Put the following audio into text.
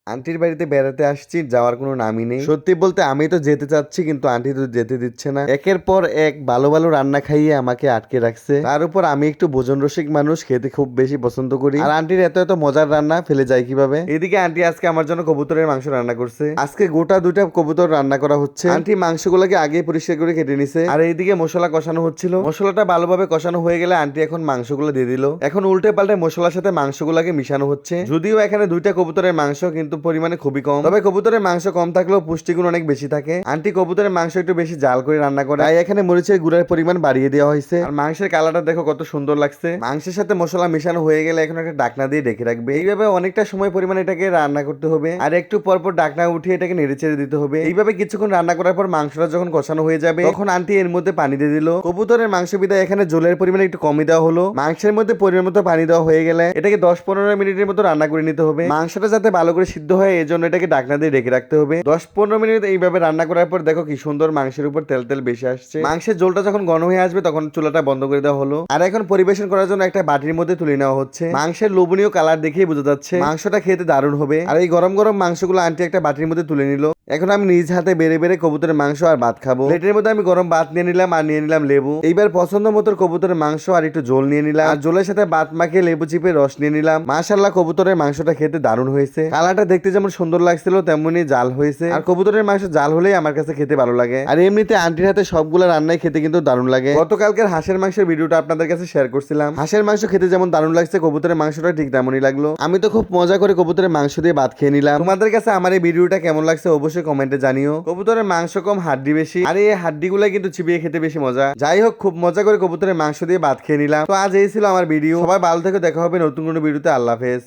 আন্টির বাড়িতে বেড়াতে আসছি, যাওয়ার কোনো নামই নেই। সত্যি বলতে আমি তো যেতে চাচ্ছি, কিন্তু আন্টি তো যেতে দিচ্ছে না। একের পর এক ভালো ভালো রান্না খাইয়ে আমাকে আটকে রাখছে। তার উপর আমি একটু ভোজন রসিক মানুষ, খেতে খুব বেশি পছন্দ করি। আর আন্টির এত এত মজার রান্না ফেলে যায় কিভাবে? এদিকে আন্টি আজকে আমার জন্য কবুতরের মাংস রান্না করছে। আজকে গোটা দুইটা কবুতর রান্না করা হচ্ছে। আন্টি মাংসগুলোকে আগে পরিষ্কার করে কেটে নিছে। আর এইদিকে মশলা কষানো হচ্ছিল। মশলাটা ভালোভাবে কষানো হয়ে গেলে আন্টি এখন মাংসগুলো দিয়ে দিল। এখন উল্টে পাল্টে মশলার সাথে মাংসগুলোকে মিশানো হচ্ছে। যদিও এখানে দুইটা কবুতরের মাংস, কিন্তু পরিমাণে খুবই কম। তবে কবুতরের মাংস কম থাকলেও পুষ্টিগুণ অনেক বেশি থাকে। আন্টি কবুতরের মাংস একটু বেশি জাল করে রান্না করে, তাই এখানে মরিচের গুঁড়ার পরিমাণ বাড়িয়ে দেওয়া হয়েছে। আর মাংসের কালারটা দেখো কত সুন্দর লাগছে। মাংসের সাথে মশলা মিশানো হয়ে গেলে এখন একটা ডাকনা দিয়ে ঢেকে রাখবে। এইভাবে অনেকটা সময় পরিমাণে এটাকে রান্না করতে হবে। আর একটু পর পর ডাকনা উঠিয়ে এটাকে নেড়ে চেড়ে দিতে হবে। এইভাবে কিছুক্ষণ রান্না করার পর মাংসটা যখন কষানো হয়ে যাবে, তখন আন্টি এর মধ্যে পানি দিয়ে দিল। কবুতরের মাংস বিদায় এখানে জলের পরিমাণ একটু কমই দেওয়া হলো। মাংসের মধ্যে পরিমাণ মতো পানি দেওয়া হয়ে গেলে এটাকে 10-15 মিনিটের মতো রান্না করে নিতে হবে। মাংসটা যাতে ভালো করে সিদ্ধ হয়, এই জন্য এটাকে ডাকনা দিয়ে ঢেকে রাখতে হবে। 10-15 মিনিট এইভাবে রান্না করার পর দেখো কি সুন্দর মাংসের উপর তেল তেল বেশি আসছে। মাংসের ঝোলটা যখন ঘন হয়ে আসবে, তখন চুলাটা বন্ধ করে দেওয়া হলো। আর এখন পরিবেশন করার জন্য একটা বাটির মধ্যে তুলে নেওয়া হচ্ছে। মাংসের লোভনীয় কালার দেখেই বোঝা যাচ্ছে মাংসটা খেতে দারুণ হবে। আর এই গরম গরম মাংসগুলো আন্টি একটা বাটির মধ্যে তুলে নিল। এখন আমি নিজ হাতে বেড়ে বেড়ে কবুতরের মাংস আর ভাত খাবো। প্লেটের মধ্যে আমি গরম ভাত নিয়ে নিলাম আর নিয়ে নিলাম লেবু। এইবার পছন্দ মতো কবুতরের মাংস আর একটু ঝোল নিয়ে নিলাম। আর ঝোলের সাথে ভাত মাখিয়ে লেবু চিপে রস নিয়ে নিলাম। মাশাআল্লাহ, কবুতরের মাংসটা খেতে দারুণ হয়েছে। কালারটা দেখতে যেমন সুন্দর লাগছিল, তেমনি জাল হয়েছে। আর কবুতরের মাংস জাল হলেই আমার কাছে খেতে ভালো লাগে। আর এমনিতে আন্টির হাতে সবগুলো রান্নাই খেতে কিন্তু দারুণ লাগে। গতকালকের হাঁসের মাংসের ভিডিওটা আপনাদের কাছে শেয়ার করছিলাম। হাঁসের মাংস খেতে যেমন দারুণ লাগছে, কবুতরের মাংসটা ঠিক তেমনই লাগলো। আমি তো খুব মজা করে কবুতরের মাংস দিয়ে ভাত খেয়ে নিলাম। তোমাদের কাছে আমার এই ভিডিওটা কেমন লাগছে অবশ্যই কমেন্টে জানিও। কবুতরের মাংস কম, হাড্ডি বেশি। আর এই হাড্ডিগুলো কিন্তু চিবিয়ে খেতে বেশি মজা। যাই হোক, খুব মজা করে কবুতরের মাংস দিয়ে ভাত খেয়ে নিলাম। তো আজ এই ছিল আমার ভিডিও। সবাই ভালো থেকে দেখা হবে নতুন কোনো ভিডিওতে। আল্লাহ হাফেজ।